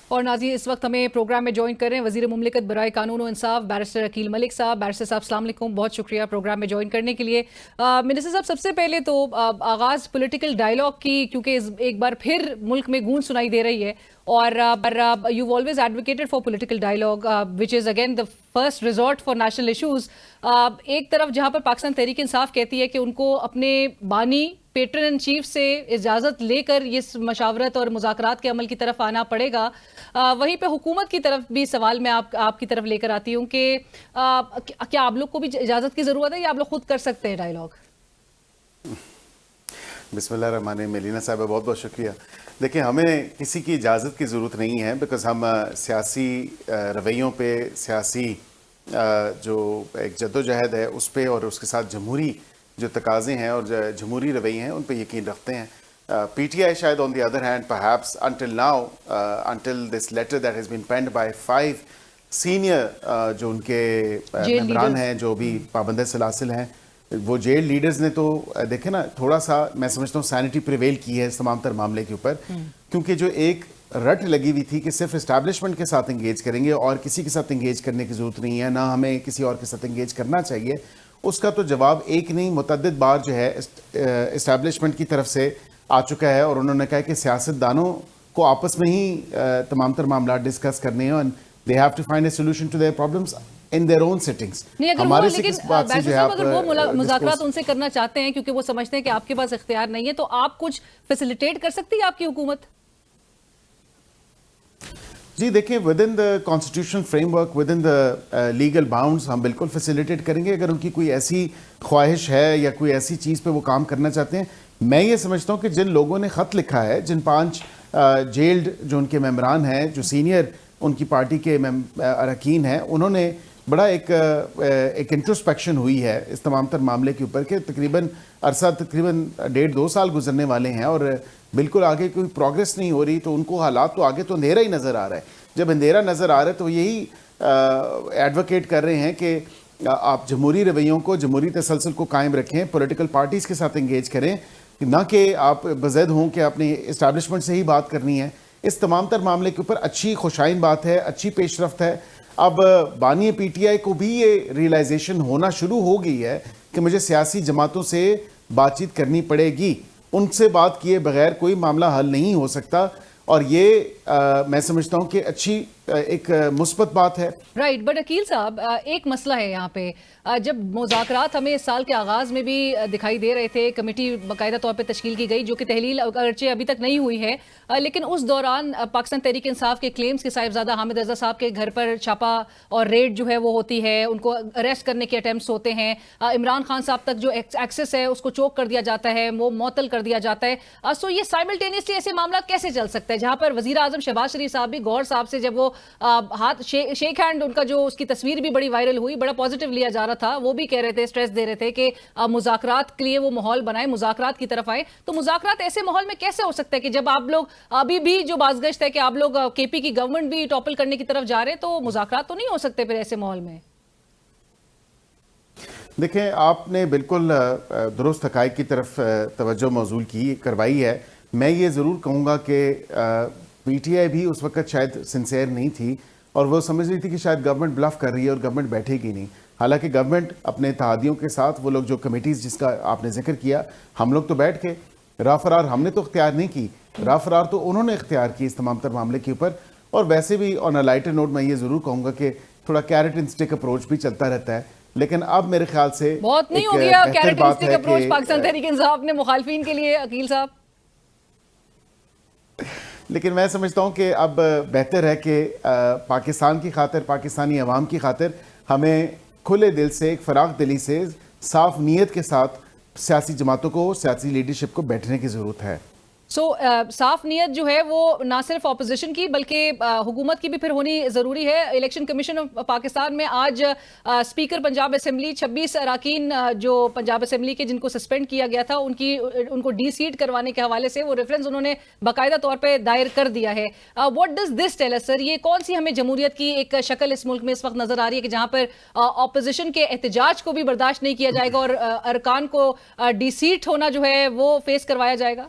اور ناظرین اس وقت ہمیں پروگرام میں جوائن کر رہے ہیں وزیر مملکت برائے قانون و انصاف بیرسٹر عقیل ملک صاحب. بیرسٹر صاحب السلام علیکم, بہت شکریہ پروگرام میں جوائن کرنے کے لیے. منسٹر صاحب سب سے پہلے تو آغاز پولیٹیکل ڈائیلاگ کی, کیونکہ ایک بار پھر ملک میں گونج سنائی دے رہی ہے اور you've always advocated for political dialogue which is again the first resort for national issues. ایک طرف جہاں پر پاکستان تحریک انصاف کہتی ہے کہ ان کو اپنے بانی پیٹرن ان چیف سے اجازت لے کر یہ مشاورت اور مذاکرات کے عمل کی طرف آنا پڑے گا, وہیں پہ حکومت کی طرف بھی سوال میں آپ کی طرف لے کر آتی ہوں کہ کیا آپ لوگ کو بھی اجازت کی ضرورت ہے یا آپ لوگ خود کر سکتے ہیں ڈائیلاگ؟ بسم اللہ الرحمن الرحیم. ملینا صاحبہ بہت بہت شکریہ. دیکھیں ہمیں کسی کی اجازت کی ضرورت نہیں ہے, بیکاز ہم سیاسی رویوں پہ, سیاسی جو ایک جدوجہد ہے اس پہ, اور اس کے ساتھ جمہوری جو تقاضے ہیں اور جمہوری رویے ہیں ان پہ یقین رکھتے ہیں. پی ٹی آئی شاید on the other hand perhaps until now until this letter that has been penned by 5 senior جو ان کے ممبران ہیں جو بھی پابند سلاسل ہیں, وہ جیل لیڈرز نے تو دیکھیں نا تھوڑا سا میں سمجھتا ہوں سینٹی پریویل کی ہے اس تمام تر معاملے کے اوپر, کیونکہ جو ایک رٹ لگی ہوئی تھی کہ صرف اسٹیبلشمنٹ کے ساتھ انگیج کریں گے اور کسی کے ساتھ انگیج کرنے کی ضرورت نہیں ہے, نہ ہمیں کسی اور کے ساتھ انگیج کرنا چاہیے, اس کا تو جواب ایک نہیں متعدد بار جو ہے اسٹیبلشمنٹ کی طرف سے آ چکا ہے, اور انہوں نے کہا کہ سیاستدانوں کو آپس میں ہی تمام تر معاملات ڈسکس کرنے ہیں, and they have to find a solution to their problems in their own settings. ہمارے سے کس بات سے جو ہے اگر وہ مذاکرات ان سے کرنا چاہتے ہیں کیونکہ وہ سمجھتے ہیں کہ آپ کے پاس اختیار نہیں ہے, تو آپ کچھ فیسیلیٹیٹ کر سکتی ہے آپ کی حکومت؟ جی دیکھیں, with in the constitutional frame work, with in the legal bounds ہم بالکل فیسیلیٹیٹ کریں گے اگر ان کی کوئی ایسی خواہش ہے یا کوئی ایسی چیز پہ وہ کام کرنا چاہتے ہیں. میں یہ سمجھتا ہوں کہ جن لوگوں نے خط لکھا ہے, جن 5 جیلڈ جو ان کے ممبران ہیں, جو سینئر ان کی پارٹی کے اراکین ہیں, انہوں نے بڑا ایک انٹروسپیکشن ہوئی ہے اس تمام تر معاملے کے اوپر کہ تقریباً 1.5-2 سال گزرنے والے ہیں اور بالکل آگے کوئی پروگریس نہیں ہو رہی, تو ان کو حالات تو آگے تو اندھیرا ہی نظر آ رہا ہے. جب اندھیرا نظر آ رہا ہے تو یہی ایڈوکیٹ کر رہے ہیں کہ آپ جمہوری رویوں کو, جمہوری تسلسل کو قائم رکھیں, پولیٹیکل پارٹیز کے ساتھ انگیج کریں, نہ کہ آپ بزد ہوں کہ اپنی اسٹیبلشمنٹ سے ہی بات کرنی ہے. اس تمام تر معاملے کے اوپر اچھی خوشائن بات ہے, اچھی پیش رفت ہے. اب بانی پی ٹی آئی کو بھی یہ ریئلائزیشن ہونا شروع ہو گئی ہے کہ مجھے سیاسی جماعتوں سے بات چیت کرنی پڑے گی, ان سے بات کیے بغیر کوئی معاملہ حل نہیں ہو سکتا, اور یہ میں سمجھتا ہوں کہ اچھی ایک مثبت بات ہے. رائٹ, بٹ عقیل صاحب ایک مسئلہ ہے یہاں پہ, جب مذاکرات ہمیں اس سال کے آغاز میں بھی دکھائی دے رہے تھے, کمیٹی باقاعدہ طور پہ تشکیل کی گئی جو کہ تحلیل اگرچہ ابھی تک نہیں ہوئی ہے, لیکن اس دوران پاکستان تحریک انصاف کے کلیمز کے صاحبزادہ حامد رضا صاحب کے گھر پر چھاپا اور ریڈ جو ہے وہ ہوتی ہے, ان کو اریسٹ کرنے کے اٹیمپٹس ہوتے ہیں, عمران خان صاحب تک جو ایکسیس ہے اس کو چوک کر دیا جاتا ہے, وہ معطل کر دیا جاتا ہے. سو یہ سائملٹینیسلی ایسے معاملات کیسے چل سکتے ہیں جہاں پر وزیر اعظم شہباز شریف صاحب بھی گور صاحب سے جب وہ ہاتھ شیک ہینڈ ان کا جو اس کی تصویر بھی بڑی وائرل ہوئی, بڑا پازیٹیو لیا جا رہا تھا, وہ بھی کہہ رہے تھے, اسٹریس دے رہے تھے کہ مذاکرات کے لیے وہ ماحول بنائے, مذاکرات کی طرف آئے. تو مذاکرات ایسے ماحول میں کیسے ہو سکتا ہے کہ جب آپ لوگ ابھی بھی جو بازگشت ہے کہ آپ لوگ کے پی کی گورنمنٹ بھی ٹاپل کرنے کی طرف جا رہے ہیں, تو مذاکرات تو نہیں ہو سکتے پھر ایسے ماحول میں؟ دیکھیں آپ نے بالکل درست حقائق کی طرف توجہ موصول کروائی ہے. میں یہ ضرور کہوں گا کہ پی ٹی آئی بھی اس وقت شاید سنسیئر نہیں تھی اور وہ سمجھ رہی تھی کہ شاید گورنمنٹ بلف کر رہی ہے اور گورنمنٹ بیٹھے گی نہیں. حالانکہ گورنمنٹ اپنے اتحادیوں کے ساتھ, وہ لوگ جو کمیٹیز جس کا آپ نے ذکر کیا, ہم لوگ تو بیٹھ کے راہ فرار ہم نے تو اختیار نہیں کی, راہ فرار تو انہوں نے اختیار کی اس تمام تر معاملے کے اوپر. اور ویسے بھی آن اے لائٹر نوٹ میں یہ ضرور کہوں گا کہ تھوڑا کیرٹ اینڈ اسٹک اپروچ بھی چلتا رہتا ہے, لیکن اب میرے خیال سے بہت نہیں ہو گیا carrot and stick approach Pakistan Tehreek Insaf نے مخالفین کے لیے عقیل صاحب؟ لیکن میں سمجھتا ہوں کہ اب بہتر ہے کہ پاکستان کی خاطر, پاکستانی عوام کی خاطر ہمیں کھلے دل سے, ایک فراغ دلی سے, صاف نیت کے ساتھ سیاسی جماعتوں کو, سیاسی لیڈرشپ کو بیٹھنے کی ضرورت ہے. سو صاف نیت جو ہے وہ نہ صرف اپوزیشن کی بلکہ حکومت کی بھی پھر ہونی ضروری ہے. الیکشن کمیشن آف پاکستان میں آج اسپیکر پنجاب اسمبلی 26 اراکین جو پنجاب اسمبلی کے جن کو سسپینڈ کیا گیا تھا ان کو ڈی سیٹ کروانے کے حوالے سے وہ ریفرنس انہوں نے باقاعدہ طور پہ دائر کر دیا ہے. What does this tell us sir, یہ کون سی ہمیں جمہوریت کی ایک شکل اس ملک میں اس وقت نظر آ رہی ہے کہ جہاں پر اپوزیشن کے احتجاج کو بھی برداشت نہیں کیا جائے گا اور ارکان کو ڈی سیٹ ہونا جو ہے وہ فیس کروایا جائے گا؟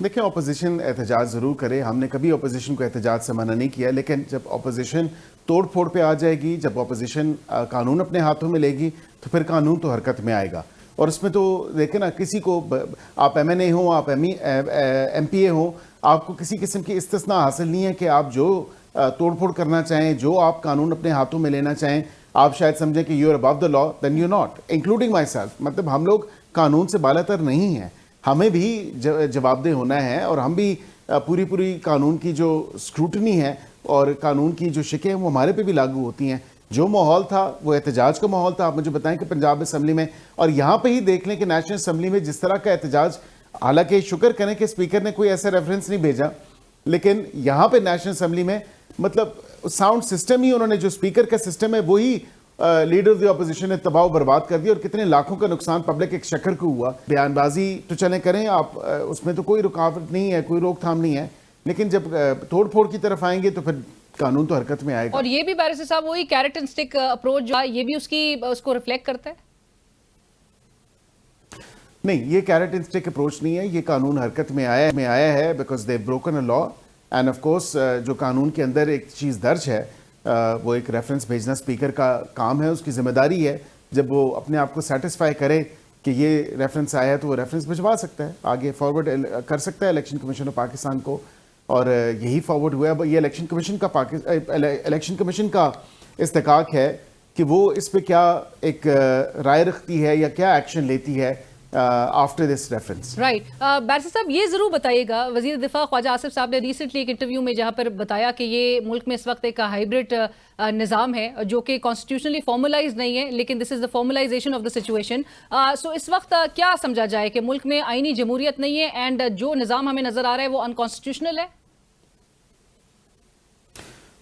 دیکھیں اپوزیشن احتجاج ضرور کرے, ہم نے کبھی اپوزیشن کو احتجاج سے منع نہیں کیا, لیکن جب اپوزیشن توڑ پھوڑ پہ آ جائے گی, جب اپوزیشن قانون اپنے ہاتھوں میں لے گی, تو پھر قانون تو حرکت میں آئے گا. اور اس میں تو دیکھیں نا, کسی کو آپ ایم این اے ہوں, آپ ایم پی اے ہوں, آپ کو کسی قسم کی استثناء حاصل نہیں ہے کہ آپ جو توڑ پھوڑ کرنا چاہیں, جو آپ قانون اپنے ہاتھوں میں لینا چاہیں, آپ شاید سمجھیں کہ you are above the law, then you not, including myself. مطلب ہم لوگ قانون سے بالا تر نہیں ہیں, ہمیں بھی جواب دہ ہونا ہے, اور ہم بھی پوری قانون کی جو اسکروٹنی ہے اور قانون کی جو شکیں ہیں وہ ہمارے پہ بھی لاگو ہوتی ہیں. جو ماحول تھا وہ احتجاج کا ماحول تھا. آپ مجھے بتائیں کہ پنجاب اسمبلی میں, اور یہاں پہ ہی دیکھ لیں کہ نیشنل اسمبلی میں جس طرح کا احتجاج, حالانکہ شکر کریں کہ اسپیکر نے کوئی ایسا ریفرنس نہیں بھیجا, لیکن یہاں پہ نیشنل اسمبلی میں مطلب ساؤنڈ سسٹم ہی انہوں نے, جو اسپیکر کا سسٹم ہے وہی لیڈر آف دی اپوزیشن نے تباہ و برباد کر دیا, اور کتنے لاکھوں کا نقصان پبلک ایک شکر کو ہوا. بیان بازی تو چلیں کریں آپ, اس میں تو کوئی رکاوٹ نہیں ہے, کوئی روک تھام نہیں ہے, لیکن جب توڑ پھوڑ کی طرف آئیں گے تو پھر قانون تو حرکت میں آئے گا. اور یہ بھی بیرسٹر صاحب وہی کیرٹ اینڈ سٹک اپروچ جو ہے, یہ بھی اس کو ریفلیکٹ کرتا ہے. نہیں, یہ کیرٹ اینڈ سٹک اپروچ نہیں ہے, یہ قانون حرکت میں آیا ہے because they broken a law. And of course جو قانون کے اندر ایک چیز درج ہے, وہ ایک ریفرنس بھیجنا اسپیکر کا کام ہے, اس کی ذمہ داری ہے. جب وہ اپنے آپ کو سیٹسفائی کرے کہ یہ ریفرنس آیا ہے تو وہ ریفرنس بھجوا سکتا ہے, آگے فارورڈ کر سکتا ہے الیکشن کمیشن آف پاکستان کو, اور یہی فارورڈ ہوا ہے. یہ الیکشن کمیشن کا استحقاق ہے کہ وہ اس پہ کیا ایک رائے رکھتی ہے یا کیا ایکشن لیتی ہے after this reference. Right. Barrister صاحب یہ ضرور بتائیے گا, وزیر دفاع خواجہ آصف صاحب نے ریسنٹلی ایک انٹرویو میں جہاں پر بتایا کہ یہ ملک میں اس وقت ایک ہائبرڈ نظام ہے جو کہ کانسٹیٹیوشنلی فارملائز نہیں ہے, لیکن دس از دا فارملائزیشن آف دا سچویشن. سو اس وقت کیا سمجھا جائے کہ ملک میں آئینی جمہوریت نہیں ہے, اینڈ جو نظام ہمیں نظر آ رہا ہے وہ انکانسٹیٹیوشنل ہے.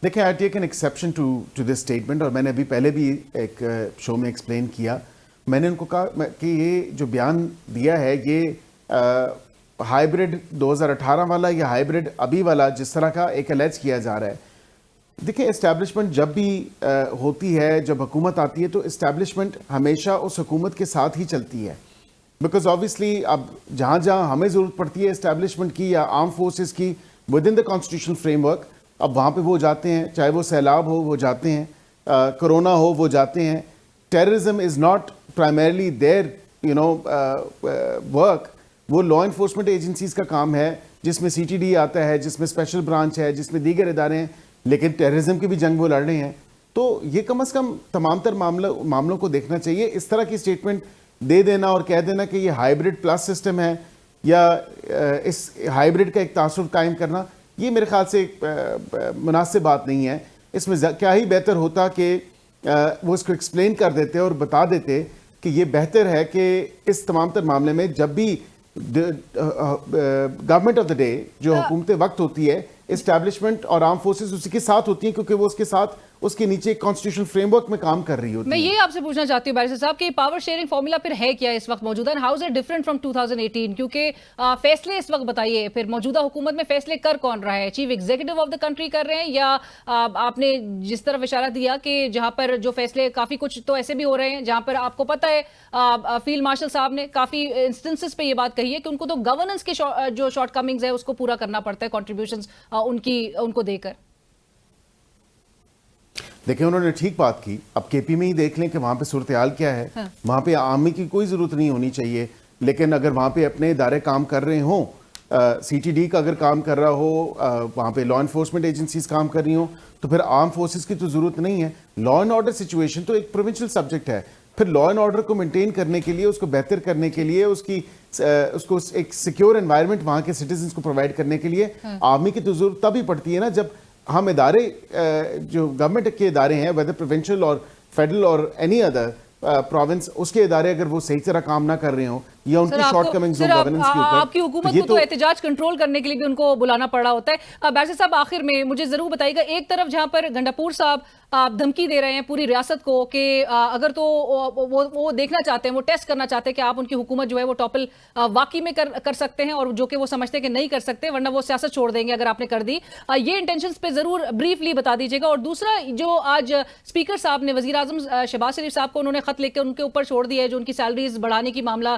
دیکھیں, I take an exception to this statement, اور میں نے ابھی پہلے بھی ایک شو میں ایکسپلین کیا. میں نے ان کو کہا کہ یہ جو بیان دیا ہے یہ ہائبرڈ 2018 والا یا ہائبرڈ ابھی والا جس طرح کا ایک الیج کیا جا رہا ہے. دیکھیں, اسٹیبلشمنٹ جب بھی ہوتی ہے, جب حکومت آتی ہے تو اسٹیبلشمنٹ ہمیشہ اس حکومت کے ساتھ ہی چلتی ہے, بیکاز آبویسلی اب جہاں جہاں ہمیں ضرورت پڑتی ہے اسٹیبلشمنٹ کی یا آرم فورسز کی with in the constitutional frame work, اب وہاں پہ وہ جاتے ہیں, چاہے وہ سیلاب ہو وہ جاتے ہیں, کرونا ہو وہ جاتے ہیں. Terrorism is not primarily their work, وہ لا انفورسمنٹ ایجنسیز کا کام ہے, جس میں سی ٹی ڈی آتا ہے, جس میں اسپیشل برانچ ہے, جس میں دیگر ادارے ہیں, لیکن ٹیررزم کی بھی جنگ وہ لڑ رہے ہیں. تو یہ کم از کم تمام تر معاملوں کو دیکھنا چاہیے. اس طرح کی اسٹیٹمنٹ دے دینا اور کہہ دینا کہ یہ ہائبرڈ پلس سسٹم ہے یا اس ہائبرڈ کا ایک تعصب قائم کرنا, یہ میرے خیال سے مناسب بات نہیں ہے. اس میں کیا ہی بہتر ہوتا کہ وہ اس کو ایکسپلین کر دیتے اور بتا دیتے کہ یہ بہتر ہے کہ اس تمام تر معاملے میں جب بھی گورنمنٹ آف دا ڈے جو حکومت وقت ہوتی ہے, اسٹیبلشمنٹ اور آرم فورسز اسی کے ساتھ ہوتی ہیں, کیونکہ وہ اس کے ساتھ اس کے نیچے کانسٹیٹیوشن فریم ورک میں کام کر رہی ہوتی ہے. میں یہ آپ سے پوچھنا چاہتی ہوں بیرسٹر صاحب کہ پاور شیئرنگ فارمولا پھر ہے کیا اس وقت موجودہ, how is it different from 2018, کیونکہ فیصلے اس وقت بتائیے پھر موجودہ حکومت میں فیصلے کر کون رہا ہے, chief executive of the country کر رہے ہیں, یا آپ نے جس طرف اشارہ دیا کہ جہاں پر جو فیصلے کافی کچھ تو ایسے بھی ہو رہے ہیں جہاں پر آپ کو پتہ ہے فیلڈ مارشل صاحب نے کافی انسٹنسز پہ یہ بات کہی ہے کہ ان کو تو گورننس کے جو شارٹ کمنگز ہے اس کو پورا کرنا پڑتا ہے, کنٹریبیوشنز ان کو دے کر. دیکھیں, انہوں نے ٹھیک بات کی. اب کے پی میں ہی دیکھ لیں کہ وہاں پہ صورتحال کیا ہے. وہاں پہ عوامی کی کوئی ضرورت نہیں ہونی چاہیے, لیکن اگر وہاں پہ اپنے ادارے کام کر رہے ہوں, سی ٹی ڈی کا اگر کام کر رہا ہو, وہاں پہ لا انفورسمنٹ ایجنسیز کام کر رہی ہوں, تو پھر آرم فورسز کی تو ضرورت نہیں ہے. لا اینڈ آرڈر سچویشن تو ایک پروونشل سبجیکٹ ہے. پھر لا اینڈ آرڈر کو مینٹین کرنے کے لیے, اس کو بہتر کرنے کے لیے, اس کو ایک سیکیور انوائرمنٹ وہاں کے سٹیزنز کو پرووائڈ کرنے کے لیے آرمی کی تو ضرورت تب ہی پڑتی ہے نا, جب ہم ادارے جو گورنمنٹ کے ادارے ہیں, ویدر پروونشل اور فیڈرل اور اینی ادر پروونس, اس کے ادارے اگر وہ صحیح طرح کام نہ کر رہے ہوں یا ان کی شارٹ کمنگز ہوں گورننس کے اوپر, آپ کی حکومت کو تو احتجاج کنٹرول کرنے کے لیے بھی ان کو بلانا پڑ رہا ہوتا ہے. بیرسٹر صاحب آخر میں مجھے ضرور بتائیے گا, ایک طرف جہاں پر گنڈاپور صاحب دھمکی دے رہے ہیں پوری ریاست کو کہ اگر تو وہ دیکھنا چاہتے ہیں, وہ ٹیسٹ کرنا چاہتے ہیں کہ آپ ان کی حکومت جو ہے وہ ٹاپل واقعی میں کر سکتے ہیں, اور جو کہ وہ سمجھتے ہیں کہ نہیں کر سکتے ورنہ وہ سیاست چھوڑ دیں گے اگر آپ نے کر دی. یہ انٹینشنز پہ ضرور بریفلی بتا دیجیے گا. اور دوسرا, جو آج اسپیکر صاحب نے وزیر اعظم شہباز شریف صاحب کو انہوں نے خط لے کے ان کے اوپر چھوڑ دیا ہے, جو ان کی سیلریز بڑھانے کی معاملہ